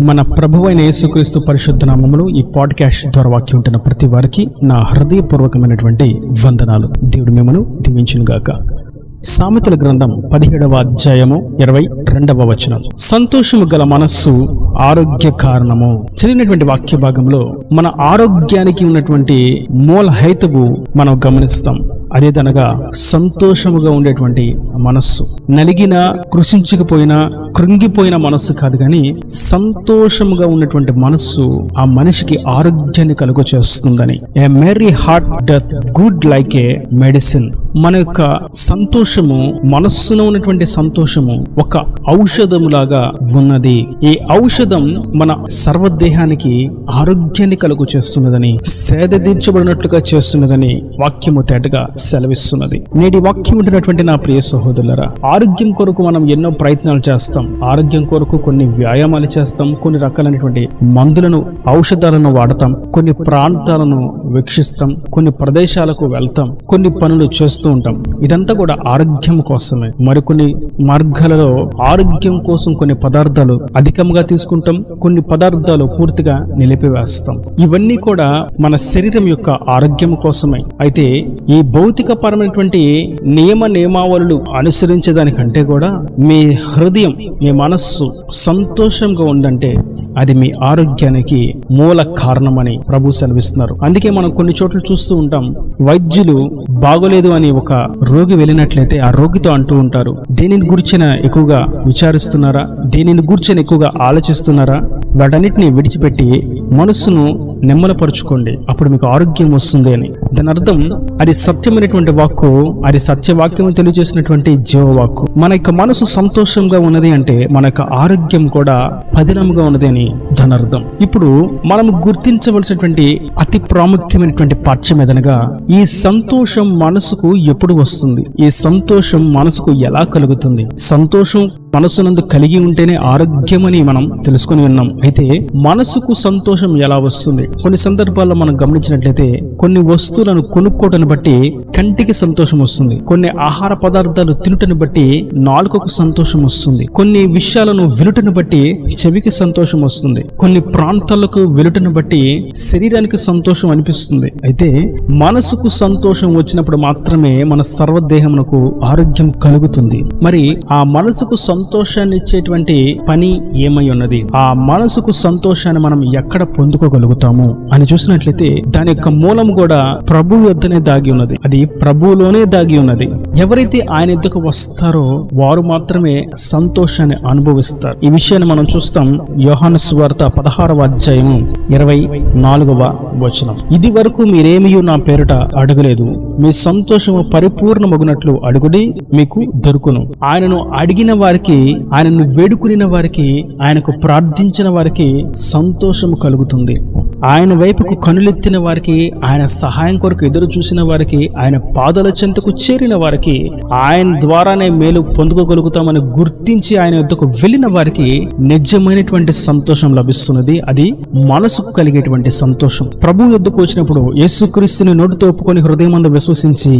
మన ప్రభువైన యేసుక్రీస్తు పరిశుద్ధ నామములో ఈ పాడ్కాస్ట్ ద్వారా వాక్యం ఉంటున్న ప్రతి వారికి నా హృదయపూర్వకమైనటువంటి వందనాలు. దేవుడు మిమ్మల్ని దీవించును గాక. సామెతల గ్రంథం 17వ అధ్యాయము 22వ వచనం. సంతోషము గల మనస్సు ఆరోగ్య కారణము. చదివినటువంటి వాక్య భాగంలో మన ఆరోగ్యానికి ఉన్నటువంటి మూల హేతువు మనం గమనిస్తాం. అదేదనగా సంతోషముగా ఉండేటువంటి మనస్సు. నలిగిన, కృషించకపోయినా, కృంగిపోయిన మనస్సు కాదు, కానీ సంతోషముగా ఉన్నటువంటి మనస్సు ఆ మనిషికి ఆరోగ్యాన్ని కలుగ చేస్తుందని. A merry heart doeth good like a medicine. మన యొక్క సంతోషము, మనస్సులో ఉన్నటువంటి సంతోషము ఒక ఔషధములాగా ఉన్నది. ఈ ఔషధం మన సర్వదేహానికి ఆరోగ్యాన్ని కలుగు చేస్తున్నదని, సేద తీర్చబడినట్లుగా చేస్తున్నదని వాక్యము తేటగా సెలవిస్తున్నది. నేటి వాక్యం ఉంటున్నటువంటి నా ప్రియ సహోదరులారా, ఆరోగ్యం కొరకు మనం ఎన్నో ప్రయత్నాలు చేస్తాం. ఆరోగ్యం కొరకు కొన్ని వ్యాయామాలు చేస్తాం, కొన్ని రకాలైనటువంటి మందులను, ఔషధాలను వాడతాం, కొన్ని ప్రాంతాలను వీక్షిస్తాం, కొన్ని ప్రదేశాలకు వెళ్తాం, కొన్ని పనులు చేస్తూ ఉంటాం. ఇదంతా కూడా ఆరోగ్యం కోసమే. మరికొన్ని మార్గాలలో ఆరోగ్యం కోసం కొన్ని పదార్థాలు అధికంగా తీసుకుంటాం, కొన్ని పదార్థాలు పూర్తిగా నిలిపివేస్తాం. ఇవన్నీ కూడా మన శరీరం యొక్క ఆరోగ్యం కోసమే. అయితే ఈ భౌతిక పరమైనటువంటి నియమావళులు అనుసరించేదానికంటే కూడా మీ హృదయం, మీ మనస్సు సంతోషంగా ఉందంటే అది మీ ఆరోగ్యానికి మూల కారణమని ప్రభు సెలవిస్తున్నారు. అందుకే మనం కొన్ని చోట్ల చూస్తూ ఉంటాం, వైద్యులు బాగోలేదు అని ఒక రోగి వెళ్ళినట్లయితే ఆ రోగితో అంటూ ఉంటారు, దేనిని గురించిన ఎక్కువగా విచారిస్తున్నారా, దేనిని గురించిన ఎక్కువగా ఆలోచిస్తున్నారా, వాటన్నిటిని విడిచిపెట్టి మనస్సును నెమ్మలపరుచుకోండి, అప్పుడు మీకు ఆరోగ్యం వస్తుంది అని. దాని అర్థం అది సత్యమైనటువంటి వాక్కు, అది సత్యవాక్యం తెలియజేసినటువంటి జీవవాక్కు. మన యొక్క మనసు సంతోషంగా ఉన్నది అంటే మన యొక్క ఆరోగ్యం కూడా పదిలంగా ఉన్నది అని దాని అర్థం. ఇప్పుడు మనం గుర్తించవలసినటువంటి అతి ప్రాముఖ్యమైనటువంటి పాఠ్యం ఏదనగా, ఈ సంతోషం మనసుకు ఎప్పుడు వస్తుంది, ఈ సంతోషం మనసుకు ఎలా కలుగుతుంది. సంతోషం మనసునందు కలిగి ఉంటేనే ఆరోగ్యం అని మనం తెలుసుకుని ఉన్నాం. అయితే మనసుకు సంతోషం ఎలా వస్తుంది? కొన్ని సందర్భాల్లో మనం గమనించినట్లయితే కొన్ని వస్తువులను కొనుక్కోవటాన్ని బట్టి కంటికి సంతోషం వస్తుంది, కొన్ని ఆహార పదార్థాలు తినుటను బట్టి నాలుకకు సంతోషం వస్తుంది, కొన్ని విషయాలను వినుటను బట్టి చెవికి సంతోషం వస్తుంది, కొన్ని ప్రాంతాలకు వెలుటను బట్టి శరీరానికి సంతోషం అనిపిస్తుంది. అయితే మనసుకు సంతోషం వచ్చినప్పుడు మాత్రమే మన సర్వదేహమునకు ఆరోగ్యం కలుగుతుంది. మరి ఆ మనసుకు సంతోషాన్ని ఇచ్చేటువంటి పని ఏమై ఉన్నది? ఆ మనసుకు సంతోషాన్ని మనం ఎక్కడ పొందుకోగలుగుతాము అని చూసినట్లయితే దాని యొక్క మూలం కూడా ప్రభువు యొద్దనే దాగి ఉన్నది. అది ప్రభువులోనే దాగి ఉన్నది. ఎవరైతే ఆయన యొద్దకు వస్తారో వారు మాత్రమే సంతోషాన్ని అనుభవిస్తారు. ఈ విషయాన్ని మనం చూస్తాం యోహాను సువార్త 16వ అధ్యాయము 24వ వచనం. ఇది వరకు మీరేమీ నా పేరిట అడగలేదు, మీ సంతోషము పరిపూర్ణమగునట్లు అడుగుడి, మీకు దొరుకును. ఆయనను అడిగిన వారికి, ఆయనను వేడుకునిన వారికి, ఆయనకు ప్రార్థించిన వారికి సంతోషము కలుగుతుంది. ఆయన వైపుకు కనులెత్తిన వారికి, ఆయన సహాయం కొరకు ఎదురు చూసిన వారికి, ఆయన పాదాల చెంతకు చేరిన వారికి, ఆయన ద్వారానే మేలు పొందుకోగలుగుతామని గుర్తించి ఆయన యొద్దకు వెళ్ళిన వారికి నిజమైనటువంటి సంతోషం లభిస్తున్నది. అది మనసుకు కలిగేటువంటి సంతోషం. ప్రభు యొద్దకు వచ్చినప్పుడు, యేసుక్రీస్తుని నోటితో ఒప్పుకొని హృదయమందు విశ్వసించి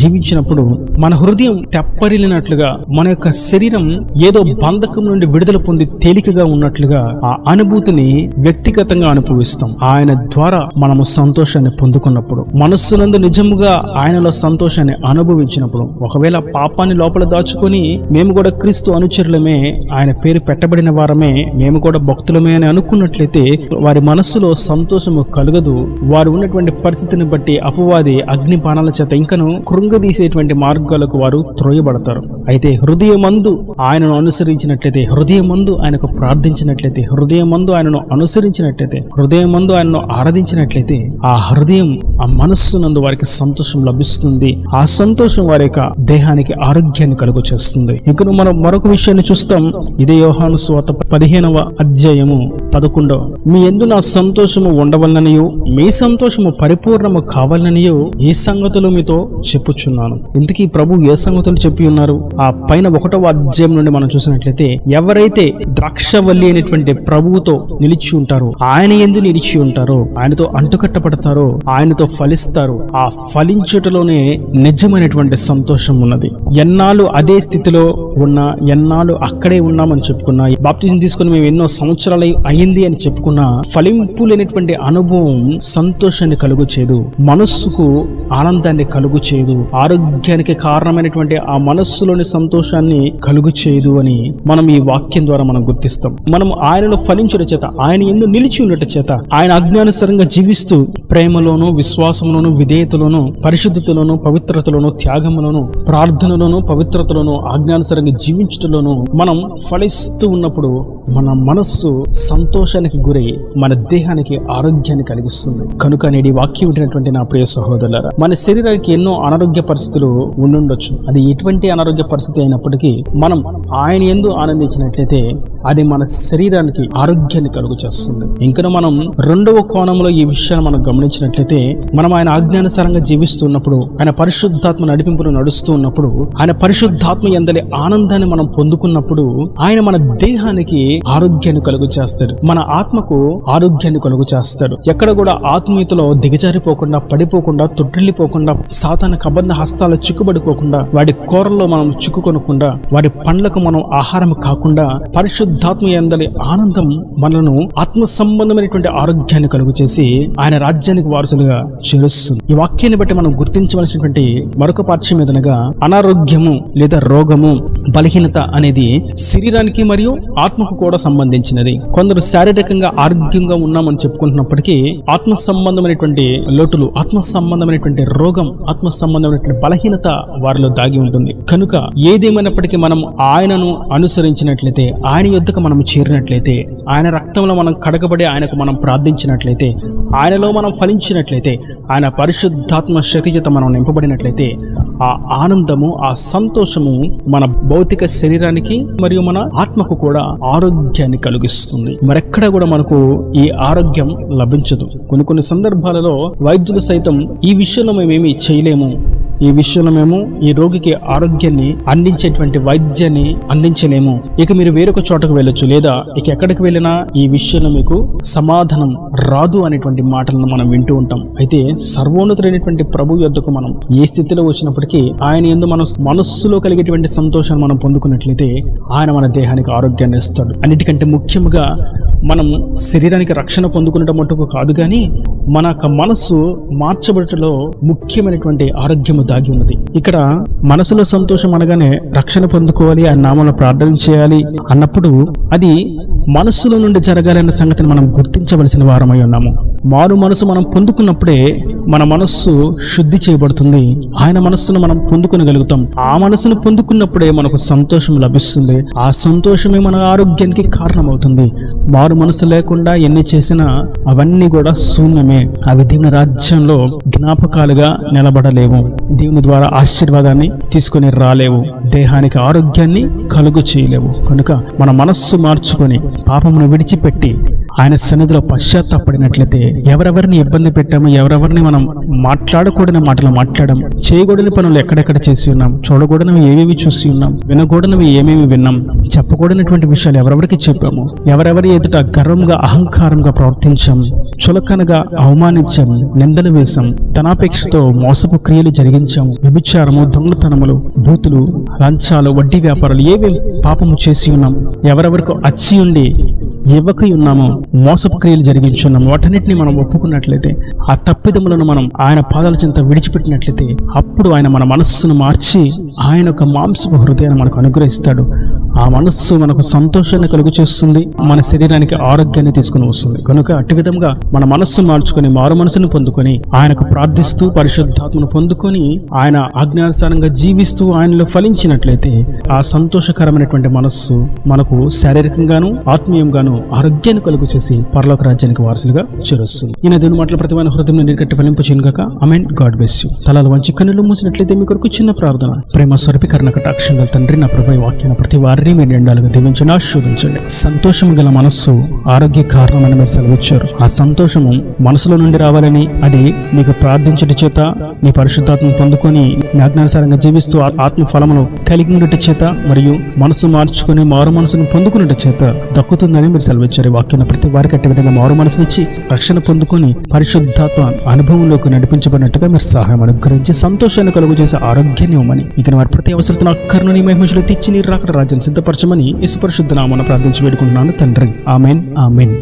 జీవించినప్పుడు మన హృదయం తెప్పరిల్లినట్లుగా, మన యొక్క శరీరం ఏదో బంధకం నుండి విడుదల పొంది తేలికగా ఉన్నట్లుగా ఆ అనుభూతిని వ్యక్తిగతంగా అనుభవిస్తాం. ఆయన ద్వారా మనము సంతోషాన్ని పొందుకున్నప్పుడు, మనస్సునందు నిజముగా ఆయనలో సంతోషాన్ని అనుభవించినప్పుడు, ఒకవేళ పాపాన్ని లోపల దాచుకొని మేము కూడా క్రీస్తు అనుచరులమే, ఆయన పేరు పెట్టబడిన వారమే, మేము కూడా భక్తులమే అని అనుకున్నట్లయితే వారి మనస్సులో సంతోషము కలగదు. వారు ఉన్నటువంటి పరిస్థితిని బట్టి అపవాది అగ్నిపానాల చేత ఇంకను కృంగదీసేటువంటి మార్గాలకు వారు త్రోయబడతారు. అయితే హృదయమందు ఆయనను అనుసరించినట్లయితే, హృదయమందు ఆయనకు ప్రార్థించినట్లయితే, హృదయమందు ఆయనను అనుసరించినట్లయితే, హృదయమందు ఆయనను ఆరాధించినట్లయితే ఆ హృదయం, ఆ మనస్సునందు వారికి సంతోషం లభిస్తుంది. ఆ సంతోషం వారి యొక్క దేహానికి ఆరోగ్యాన్ని కలుగు చేస్తుంది. ఇంకా మనం మరొక విషయాన్ని చూస్తాం. ఇదే యోహాను సువార్త 15వ అధ్యాయము 11. మీ యందు నా సంతోషము ఉండవలననియు, మీ సంతోషము పరిపూర్ణము కావాలనియు ఈ సంగతులు మీతో చెప్పుచున్నాను. ఇంతకీ ప్రభు ఏ సంగతులు చెప్పి ఉన్నారు? ఆ పైన 1వ అధ్యాయం నుండి మనం చూసినట్లయితే ఎవరైతే ద్రాక్షవల్లి అయినటువంటి ప్రభువుతో నిలిచి ఉంటారో, ఆయన యందు నిలిచి ఉంటారో, ఆయనతో అంటుకట్టబడతారో, ఆయనతో ఫలిస్తారు. ఆ ఫలించుటలోనే నిజమైనటువంటి సంతోషం ఉన్నది. ఎన్నాళ్ళు అదే స్థితిలో ఉన్నా, ఎన్నాళ్ళు అక్కడే ఉన్నామని చెప్పుకున్నా, బాప్తిజం తీసుకుని మేము ఎన్నో సంవత్సరాలు అయ్యింది అని చెప్పుకున్నా, ఫలింపు లేనటువంటి అనుభవం సంతోషాన్ని కలుగు చేయదు, మనస్సుకు ఆనందాన్ని కలుగు చేయదు, ఆరోగ్యానికి కారణమైనటువంటి ఆ మనస్సులోని సంతోషాన్ని కలుగు చేయదు అని మనం ఈ వాక్యం ద్వారా మనం గుర్తిస్తాం. మనం ఆయనలో ఫలించడం చేత, ఆయన యందు నిలిచి ఉండటం చేత, ఆయన ఆజ్ఞానుసారంగా జీవిస్తూ ప్రేమలోను, విశ్వాసంలోను, విధేయతలోను, పరిశుద్ధతలోను, పవిత్రతలోను, త్యాగంలోను, ప్రార్థనలోను, పవిత్రతలోను, ఆజ్ఞానుసారంగా జీవించటంలోను మనం ఫలిస్తూ ఉన్నప్పుడు మన మనస్సు సంతోషానికి గురై మన దేహానికి ఆరోగ్యాన్ని కలిగిస్తుంది. కనుక నేటి వాక్యం వింటున్నటువంటి నా ప్రియ సహోదరులారా, మన శరీరానికి ఎన్నో అనారోగ్య పరిస్థితులు ఉండుండొచ్చు. అది ఎటువంటి అనారోగ్య పరిస్థితి అయినప్పటికీ మనం ఆయన యందు ఆనందించినట్లయితే అది మన శరీరానికి ఆరోగ్యాన్ని కలుగు చేస్తుంది. ఇంకా మనం రెండవ కోణంలో ఈ విషయాన్ని మనం గమనించినట్లయితే, మనం ఆయన ఆజ్ఞానుసారంగా జీవిస్తున్నప్పుడు, ఆయన పరిశుద్ధాత్మ నడిపింపును నడుస్తూ ఉన్నప్పుడు, ఆయన పరిశుద్ధాత్మ యందలి ఆనందాన్ని మనం పొందుకున్నప్పుడు ఆయన మన దేహానికి ఆరోగ్యాన్ని కలుగు చేస్తాడు, మన ఆత్మకు ఆరోగ్యాన్ని కలుగు చేస్తాడు. ఎక్కడ కూడా ఆత్మీయతలో దిగజారిపోకుండా, పడిపోకుండా, తొట్టిల్లిపోకుండా, సాతాను కబంధ హస్తాలు చిక్కుబడిపోకుండా, వాడి కూరల్లో మనం చిక్కుకొనకుండా, వాడి పండ్లకు మనం ఆహారం కాకుండా, పరిశుద్ధాత్మ యందలి ఆనందం మనలను ఆత్మ సంబంధమైనటువంటి ఆరోగ్యాన్ని కలుగు చేసి ఆయన రాజ్యానికి వారసులుగా చేరుస్తుంది. ఈ వాక్యాన్ని బట్టి మనం గుర్తించవలసినటువంటి మరొక పాఠ్యం ఏదనగా, అనారోగ్యము లేదా రోగము, బలహీనత అనేది శరీరానికి మరియు ఆత్మకు కూడా సంబంధించినది. కొందరు శారీరకంగా ఆరోగ్యంగా ఉన్నామని చెప్పుకుంటున్నప్పటికీ ఆత్మ సంబంధమైనటువంటి లోటులు, ఆత్మ సంబంధమైనటువంటి రోగం, ఆత్మ సంబంధమైనటువంటి బలహీనత వారిలో దాగి ఉంటుంది. కనుక ఏదేమైనప్పటికీ మనం ఆయనను అనుసరించినట్లయితే, ఆయన యొద్దకు మనం చేరినట్లయితే, ఆయన రక్తంలో మనం కడగబడి ఆయనకు మనం ప్రార్థించినట్లయితే, ఆయనలో మనం ఫలించినట్లయితే, ఆయన పరిశుద్ధాత్మ శక్తి చేత మనం నింపబడినట్లయితే, ఆ ఆనందము, ఆ సంతోషము మన భౌతిక శరీరానికి మరియు మన ఆత్మకు కూడా ఆరోగ్యాన్ని కలిగిస్తుంది. మరెక్కడ కూడా మనకు ఈ ఆరోగ్యం లభించదు. కొన్ని సందర్భాలలో వైద్యులు సైతం ఈ విషయంలో మేమేమి చేయలేము, ఈ విషయంలో మేము ఈ రోగికి ఆరోగ్యాన్ని అందించేటువంటి వైద్యాన్ని అందించలేము, ఇక మీరు వేరొక చోటకు వెళ్ళొచ్చు, లేదా ఇక ఎక్కడికి వెళ్ళినా ఈ విషయంలో మీకు సమాధానం రాదు అనేటువంటి మాటలను మనం వింటూ ఉంటాం. అయితే సర్వోన్నతుడైనటువంటి ప్రభు యొద్దకు మనం ఏ స్థితిలో వచ్చినప్పటికీ ఆయన యందు మనం మనస్సులో కలిగేటువంటి సంతోషాన్ని మనం పొందుకున్నట్లయితే ఆయన మన దేహానికి ఆరోగ్యాన్ని ఇస్తాడు. అన్నిటికంటే ముఖ్యంగా మనం శరీరానికి రక్షణ పొందుకునడం మటుకు కాదు, కానీ మన మనస్సు మార్చబడటంలో ముఖ్యమైనటువంటి ఆరోగ్యము దాగి ఉన్నది. ఇక్కడ మనసులో సంతోషం అనగానే రక్షణ పొందుకోవాలి, ఆయన నామంలో ప్రార్థన చేయాలి అన్నప్పుడు అది మనస్సులో నుండి జరగాలన్న సంగతిని మనం గుర్తించవలసిన వారమై ఉన్నాము. మారు మనసు మనం పొందుకున్నప్పుడే మన మనస్సు శుద్ధి చేయబడుతుంది, ఆయన మనస్సును మనం పొందుకొనగలుగుతాం. ఆ మనస్సును పొందుకున్నప్పుడే మనకు సంతోషం లభిస్తుంది, ఆ సంతోషమే మన ఆరోగ్యానికి కారణమవుతుంది. మారు మనసు లేకుండా ఎన్ని చేసినా అవన్నీ కూడా శూన్యమే, అవి దేవుని రాజ్యంలో జ్ఞాపకాలుగా నిలబడలేవు, దేవుని ద్వారా ఆశీర్వాదాన్ని తీసుకొని రాలేవు, దేహానికి ఆరోగ్యాన్ని కలుగు చేయలేవు. కనుక మన మనస్సు మార్చుకొని పాపమును విడిచిపెట్టి ఆయన సన్నిధిలో పశ్చాత్తాపడినట్లయితే, ఎవరెవరిని ఇబ్బంది పెట్టాము, ఎవరెవరిని మనం మాట్లాడకూడని మాటలు మాట్లాడాం, చేయకూడని పనులు ఎక్కడెక్కడ చేసి ఉన్నాం, చూడకూడనివి ఏమేమి చూసి ఉన్నాం, వినకూడనివి ఏమేమి విన్నాం, చెప్పకూడనటువంటి విషయాలు ఎవరెవరికి చెప్పాము, ఎవరెవరి ఎదుట గర్వంగా అహంకారంగా ప్రవర్తించాం, చులకనగా అవమానించాం, నిందలు వేశాం, ధనాపేక్షతో మోసపు క్రియలు జరిగించాము, వ్యభిచారము, దొంగతనములు, బూతులు, లంచాలు, వడ్డీ వ్యాపారాలు ఏమేమి పాపము చేసి ఉన్నాం, ఎవరెవరికి అచ్చి ఉండి ఇవ్వకై ఉన్నామో, మోసపు క్రియలు జరిగించున్నాము, వాటన్నిటిని మనం ఒప్పుకున్నట్లయితే, ఆ తప్పిదములను మనం ఆయన పాదాల చెంత విడిచిపెట్టినట్లయితే, అప్పుడు ఆయన మన మనస్సును మార్చి ఆయన ఒక మాంసపు హృదయాన్ని మనకు అనుగ్రహిస్తాడు. ఆ మనస్సు మనకు సంతోషాన్ని కలుగు చేస్తుంది, మన శరీరానికి ఆరోగ్యాన్ని తీసుకుని వస్తుంది. కనుక అట్టి విధంగా మన మనస్సు మార్చుకొని మారు మనసును పొందుకొని ఆయనకు ప్రార్థిస్తూ పరిశుద్ధాత్మను పొందుకొని ఆయన ఆజ్ఞానుసారంగా జీవిస్తూ ఆయనలో ఫలించినట్లయితే, ఆ సంతోషకరమైనటువంటి మనస్సు మనకు శారీరకంగాను ఆత్మీయంగాను ఆరోగ్యాన్ని కలుగు చేసి పరలోక రాజ్యానికి వారసులుగా చేరుస్తుంది. ఈయన దేవుని మాటల ప్రతిమైన హృదయం నీకట్టి ఫలింపు చేయనుగాక. ఆమేన్. God bless you. తలలు వంచి కన్నులు మూసినట్లయితే మీ కొరకు చిన్న ప్రార్థన. ప్రేమ స్వరూపీకరణ కటాక్షంగా తండ్రి, నా ప్రభు వాక్యాన్ని ప్రతి వారికి మరీ మీరు నిండాలుగా దీవించండి, ఆశీర్వదించండి. సంతోషం గల మనస్సు ఆరోగ్య కారణమని మీరు సెలవిచ్చారు. ఆ సంతోషము మనసులో నుండి రావాలని, అది మీకు ప్రార్థించట చేత, నీ పరిశుద్ధాత్మను పొందుకొని జ్ఞానానుసారంగా జీవిస్తూ ఆత్మ ఫలమును కలిగి ఉండట చేత, మరియు మనసు మార్చుకొని మారు మనసును పొందుకున్నట చేత దక్కుతుందని మీరు సెలవిచ్చారు. ఈ వాక్యాన్ని ప్రతి వారికి అట్టి విధంగా మారు మనసునిచ్చి రక్షణ పొందుకొని పరిశుద్ధాత్మ అనుభవంలోకి నడిపించబడినట్టుగా మీరు సహాయం అనుగ్రహించి సంతోషాన్ని కలుగు చేసే ఆరోగ్యాన్ని ఇవ్వమని, ఇక వారి ప్రతి అవసరతను అక్కర్ను నీ మహిమలో తెచ్చి నీ రాకడ రాజ్యాన్ని సిద్ధపరచమని యేసు పరిశుద్ధ నామమున ప్రార్థించి వేడుకుంటున్నాను తండ్రి. ఆమేన్, ఆమేన్.